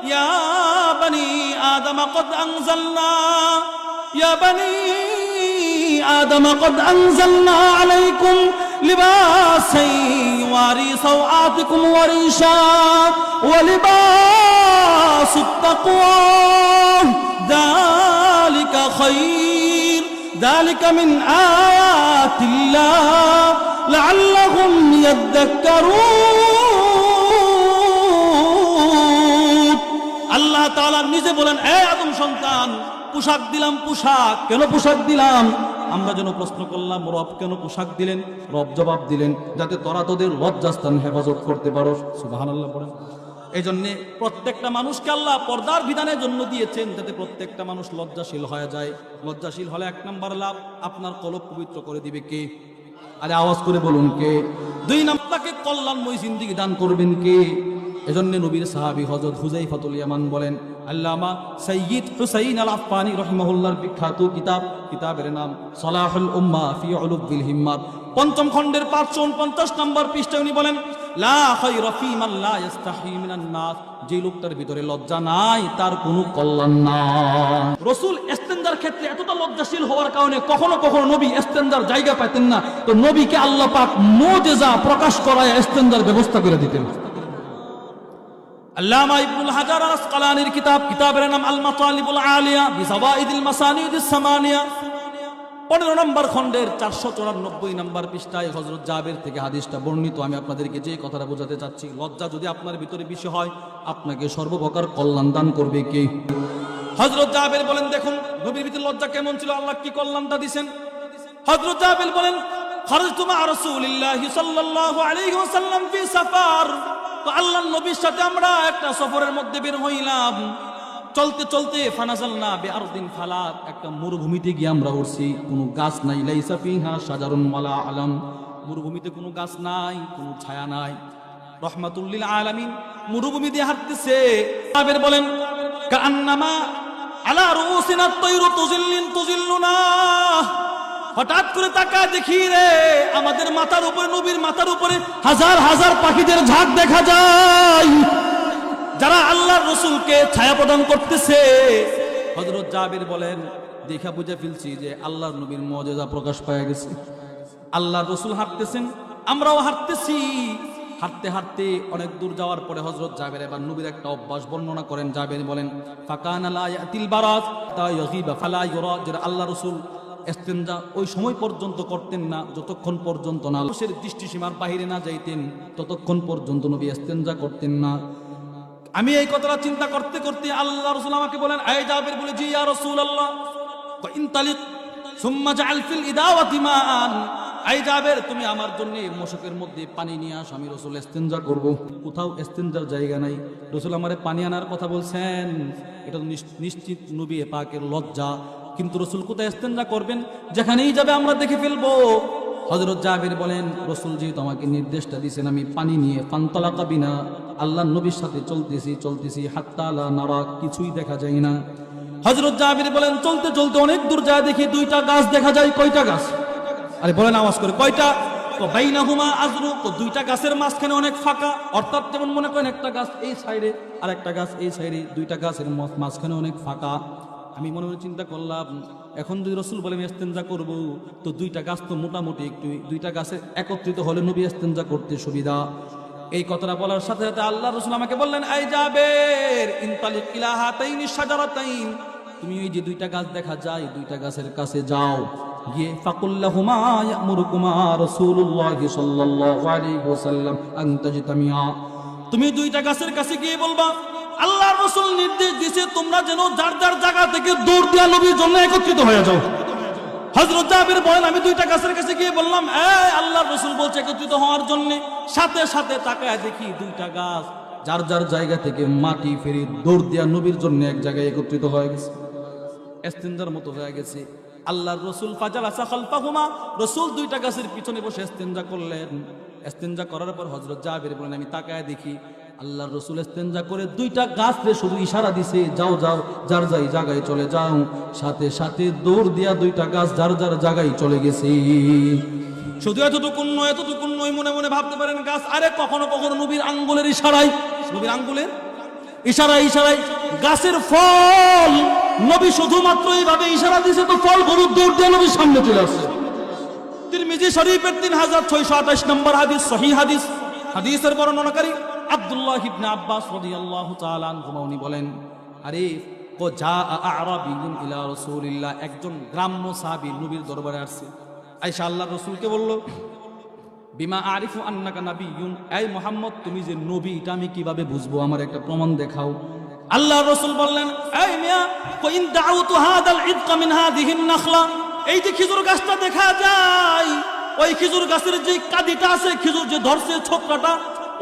ইয়া বানি আদম কদ আনজালনা ইয়া বানি আদম কদ আনজালনা আলাইকুম লিবাসান ইউয়ারি সাওআতিকুম ওয়া রিশা ওয়া লিবাসুত তাকওয়া যালিকা খায়র যালিকা মিন আয়াতিল্লাহ লাআল্লাহুম ইয়াযাক্কারুন। আল্লাহ তাআলা নিজে বলেন, হে আদম সন্তান, পোশাক দিলাম। পোশাক কেন পোশাক দিলাম? আমরা যেন প্রশ্ন করলাম, রব কেন পোশাক দিলেন? রব জবাব দিলেন, যাতে তোরা তোদের লজ্জাস্থান হেফাজত করতে পারো। সুবহানাল্লাহ পড়েন। এই জন্য প্রত্যেকটা মানুষকে আল্লাহ পর্দার বিধানের জন্য দিয়েছেন, যাতে প্রত্যেকটা মানুষ লজ্জাশীল হয়ে যায়। লজ্জাশীল হলে এক নম্বর লাভ, আপনার কলব পবিত্র করে দিবে কে? আরে আওয়াজ করে বলুন কে? দুই নম্বরকে কল্যাণময় জিন্দেগি দান করবেন কে? এজন্য নবীর সাহাবী হযরত হুযায়ফাতুল ইয়ামান বলেন, আল্লামা সাইয়্যিদ হুসাইন আল আফফানি রাহিমাহুল্লাহর বিখ্যাত কিতাবের নাম সালাহুল উম্মাহ ফি উলুবিল হিম্মাত, পঞ্চম খণ্ডের 549 নম্বর পৃষ্ঠায় উনি বলেন, লা খায়রা ফী মান লা ইস্তাহি মিনান নাস, যে লোকটার ভিতরে লজ্জা নাই তার কোনো কল্যাণ নাই। রাসূল ইস্তেনজার ক্ষেত্রে এতটা লজ্জাশীল হওয়ার কারণে কখনো কখনো নবী ইস্তেনজার জায়গা পেতেন না, তো নবীকে আল্লাহ পাক মুজিজা প্রকাশ করায় ইস্তেনজার ব্যবস্থা করে দিতেন। আল্লামা ইবনুল হাজার আল আসকালানির কিতাবের নাম আল মাতালিবুল আলিয়া বিজাওয়াইদিল মাসানিদিস সামানিয়া, 15 নম্বর খণ্ডের 494 নম্বর পৃষ্ঠায় হযরত জাবের থেকে হাদিসটা বর্ণিত। আমি আপনাদেরকে যে কথাটা বোঝাতে চাচ্ছি, লজ্জা যদি আপনার ভিতরে বেশি হয়, আপনাকে সর্বপ্রকার কল্যাণ দান করবে কে? হযরত জাবের বলেন, দেখুন নবীর ভিতরে লজ্জা কেমন ছিল, আল্লাহ কি কল্যাণটা দিবেন। হযরত জাবের বলেন, খারাজতু মা রাসূলিল্লাহি সাল্লাল্লাহু আলাইহি ওয়াসাল্লাম ফি সাফার, তো আল্লাহর নবীর সাথে আমরা একটা সফরের মধ্যে বের হইলাম। চলতে চলতে ফানাজালনা বিআরদিন ফালাত, একটা মরুভূমিতে গিয়ে আমরা উঠছি, কোনো গাছ নাই, লাইসা ফিহা শাজারুন ওয়ালা আলাম, মরুভূমিতে কোনো গাছ নাই, কোনো ছায়া নাই, রাহমাতুল লিল আলামিন। মরুভূমি দিয়ে হাঁটতেছে। সাহাবের বলেন, কাআন্নামা আলা রুসিনা তায়রু তুজিল্লুনা, হঠাৎ করে তাকায় দেখি রে, আমাদের মাথার উপরে, নবীর মাথার উপরে হাজার হাজার পাখিদের ঝাঁক দেখা যায়, যারা আল্লাহর রাসূলকে ছায়া প্রদান করতেছে। হযরত জাবির বলেন, দেখা বুঝে ফেলছি যে আল্লাহর নবীর মুজিজা প্রকাশ পায় গেছে। আল্লাহর রাসূল হাঁটতেছেন, আমরাও হাঁটতেছি। হাঁটতে হাঁটতে অনেক দূর যাওয়ার পরে হযরত জাবির এবার নবীর একটা অভ্যাস বর্ণনা করেন। জাবির বলেন, ফাকানা লা ইয়াতিল বারাজ তা ইয়াগিবা ফালা ইউরা, যে আল্লাহর রাসূল ইস্তেনজা ওই সময় পর্যন্ত করতেন না, যতক্ষণ পর্যন্ত না মানুষের দৃষ্টিসীমার বাহিরে না যাইতেন, ততক্ষণ পর্যন্ত নবী ইস্তেনজা করতেন না। আমি এই কথাটা চিন্তা করতে করতে আল্লাহ রাসূল আমাকে বলেন, আয় জাবির, বলে জি ইয়া রাসূলুল্লাহ, ইনতালিক সুম্মা জাআল ফিল ইদাওয়াতি মান, আয় জাবির তুমি আমার জন্য মশকের মধ্যে পানি নিয়ে আস, আমি রাসূল ইস্তেনজা করব। কোথাও ইস্তেনজার জায়গা নাই, রাসূল আমারে পানি আনার কথা বলছেন, এটা নিশ্চিত নবী পাকের লজ্জা। কিন্তু রাসূল কোথায় ইস্তেনজা করবেন? যেখানেই যাবে আমরা দেখে ফেলবো। হযরত জাবির বলেন, রাসূল যেহেতু আমাকে নির্দেশটা দিয়েছেন, আমি পানি নিয়ে ফান্তালাকা বিনা, আল্লাহর নবীর সাথে চলতেছি হাত্তা লা নারা, কিছুই দেখা যায় না। হযরত জাবির বলেন, চলতে চলতে অনেক দূর যায়, দেখি দুইটা গাছ দেখা যায়। কয়টা গাছ? আরে বলেন আওয়াজ করে, কয়টা? তো বাইনাহুমা আজরুক, তো দুইটা গাছের মাঝখানে অনেক ফাঁকা, অর্থাৎ যেমন মনে করেন একটা গাছ এই সাইডে আর একটা গাছ এই সাইডে, দুইটা গাছের মাঝখানে অনেক ফাঁকা। আমি মনে মনে চিন্তা করলাম, এখন যদি রাসূল বলেন ইস্তেনজা করব, তো দুইটা গাছ তো মোটামুটি একটু, দুইটা গাছে একত্রিত হলে নবী ইস্তেনজা করতে সুবিধা। এই কথাটা বলার সাথে সাথে আল্লাহ রাসূল আমাকে বললেন, আই জাবের, ইনতালিক ইলা হাতাইনি শাজারাতাইন, তুমি ওই যে দুইটা গাছ দেখা যায়, দুইটা গাছের কাছে যাও, গিয়ে ফাকুল্লাহুমা ইয়ামুরুকুমা রাসূলুল্লাহি সাল্লাল্লাহু আলাইহি ওয়াসাল্লাম আন তাজতামিয়া, তুমি দুইটা গাছের কাছে গিয়ে বলবা, আল্লাহর রাসূল নির্দেশ দিয়েছে তোমরা যেন যার যার জায়গা থেকে দৌড় দিয়া নবীর জন্য একত্রিত হয়ে যাও। হযরত জাবির বলেন, আমি দুইটা গাছের কাছে গিয়ে বললাম, আল্লাহর রাসূল বলছে একত্রিত হওয়ার জন্য। সাথে সাথে তাকায় দেখি দুইটা গাছ যার যার জায়গা থেকে মাটি ফেরি দৌড় দিয়া নবীর জন্য এক জায়গায় একত্রিত হয়ে গেছে, ইস্তেনজার মতো হয়ে গেছে। আল্লাহর রাসূল ফাজালাসা খালফাহুমা, রাসূল দুইটা গাছের পিছনে বসে ইস্তেনজা করলেন। ইস্তেনজা করার পর হযরত জাবির বলেন, আমি তাকায় দেখি আল্লাহর রাসূল ইস্তেনজা করে দুইটা গাছরে শুধু ইশারা দিছে, যাও যাও যার যাই জায়গায় চলে যাও। সাথে সাথে দৌড় দিয়া দুইটা গাছ যার যার জায়গায় চলে গেছে। শুধু এতটুকুন নয়, মনে মনে ভাবতে পারেন গাছ, আরে কখনো কখনো নবীর আঙ্গুলের ইশারায়, নবীর আঙ্গুলের ইশারায় ইশারায় গাছের ফল, নবী শুধুমাত্র এইভাবে ইশারা দিয়েছে তো ফল গরু দৌড় দিয়ে নবীর সামনে চলে আসছে। তিরমিজি শরীফের 3628 নম্বর হাদিস, সহিহ হাদিস। হাদিসের বর্ণনাকারী আব্দুল্লাহ ইবনে আব্বাস রাদিয়াল্লাহু তাআলা আনহুমা উনি বলেন, আরে ও জা আরাবিয়ুন ইলা রাসূলিল্লাহ, একজন গ্রাম্য সাহাবী নবীর দরবারে আসছে। আয়েশা আল্লাহর রাসূলকে বলল, বিমা আরিফু আন্নাকা নাবিয়্যুন, এই মুহাম্মদ তুমি যে নবী এটা আমি কিভাবে বুঝবো, আমার একটা প্রমাণ দেখাও। আল্লাহর রাসূল বললেন, এই মিয়া কইন দাউতু হাদাল ইদকা মিন হাদিহিন নাখলা, এই যে খেজুর গাছটা দেখা যায়, ওই খেজুর গাছের যে কাদিটা আছে, খেজুর যে ধরছে ছোকরাটা,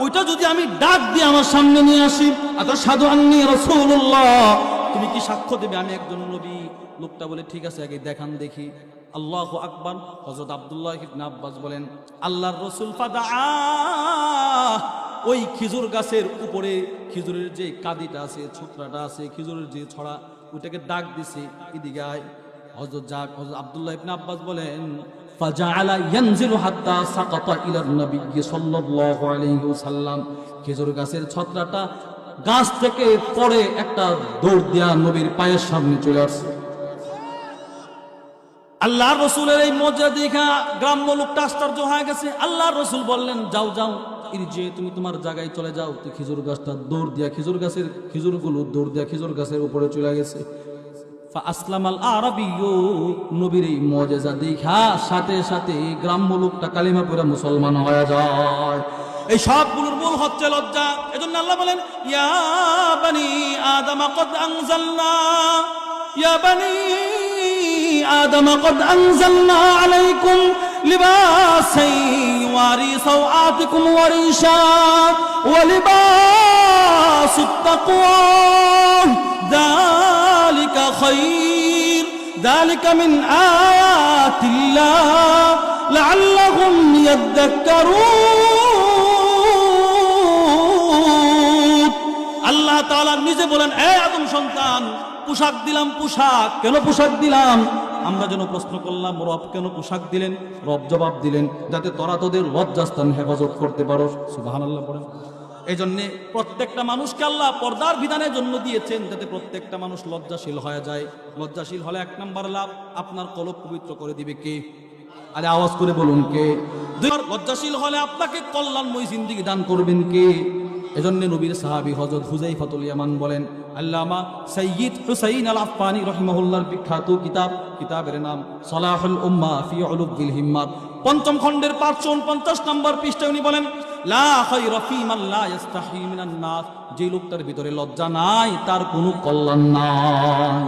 ওইটা যদি আমি ডাক দিয়ে আমার সামনে নিয়ে আসি, আতাশহাদু আন্নী রাসূলুল্লাহ, তুমি কি সাক্ষ্য দেবে আমি একজন নবী? লোকটা বলে, ঠিক আছে আগে দেখান দেখি। আল্লাহু আকবার। হযরত আব্দুল্লাহ ইবনে আব্বাস বলেন, আল্লাহর রাসূল ফাদা, ওই খেজুর গাছের উপরে খেজুরের যে কাদিটা আছে, ছোকরাটা আছে, খেজুরের যে ছড়া, ওইটাকে ডাক দিছে, এদিকে আয়। হযরত আব্দুল্লাহ ইবনে আব্বাস বলেন, ফাজাআলা ইয়ানজিলু হাত্তা সাকাতা ইলা নবী সাল্লাল্লাহু আলাইহি ওয়াসাল্লাম, খেজুর গাছের ছত্রাটা গাছ থেকে পড়ে একটা দৌড় দিয়া নবীর পায়ের সামনে চলে আসছে। আল্লাহর রাসূলের এই মুজিজা দেখা গ্রাম্য লোকটা আশ্চর্য হয়ে গেছে। আল্লাহর রাসূল বললেন, যাও যাও, ইরজি, তুমি তোমার জায়গায় চলে যাও। তো খেজুর গাছটা দৌড় দিয়া খেজুরগুলো দৌড় দিয়া খেজুর গাছের উপরে চলে গেছে। আসলামাল আরাবিয়্যু, নবীর এই মুজিজা দেখা সাথে সাথে গ্রাম্য লোকটা কালিমা পড়ে মুসলমান হয়ে যায়। এই সবগুলোর মূল হচ্ছে লজ্জা। এজন্য আল্লাহ বলেন, ইয়া বানি আদম কদ আনজালনা, ইয়া বানি আদম কদ আনজালনা আলাইকুম লিবাসান ইওয়ারি সাওআতিকুম ওয়া রিশা ওয়া লিবাসুত তাকওয়া যালিকা খায়র, যালিকা মিন আয়াতিল্লাহ লাআল্লাহুম ইয়াযাক্কারুন। আল্লাহ তাআলা নিজে বলেন, হে আদম সন্তান, পোশাক দিলাম। পোশাক কেন পোশাক দিলাম? আমরা যেন প্রশ্ন করলাম, রব কেন পোশাক দিলেন? রব জবাব দিলেন, যাতে তোরা তোদের লজ্জাস্থান হেফাজত করতে পারো। সুবহানাল্লাহ পড়েন। এই জন্যে প্রত্যেকটা মানুষকে আল্লাহ পর্দার বিধানের জন্য দিয়েছেন, যাতে প্রত্যেকটা মানুষ লজ্জাশীল হয়ে যায়। লজ্জাশীল হলে এক নম্বর লাভ, আপনার কলব পবিত্র করে দিবে কে? আরে আওয়াজ করে বলুন কে? লজ্জাশীল হলে আপনাকে কল্যাণময় জিন্দেগি দান করবেন কে? এজন্য নবীর সাহাবী হযরত হুযায়ফাতুল ইয়ামান বলেন, আল্লামা সাইয়্যিদ হুসাইন আল আফফানি রাহিমাহুল্লাহর বিখ্যাত কিতাবের নাম সালাহুল উম্মাহ ফি উলুবিল হিম্মাত, পঞ্চম খণ্ডের 549 নম্বর পৃষ্ঠায় উনি বলেন, লা খায়রা ফী মান লা ইস্তাহি মিনান নাস, যে লোকটার ভিতরে লজ্জা নাই তার কোনো কল্যাণ নাই।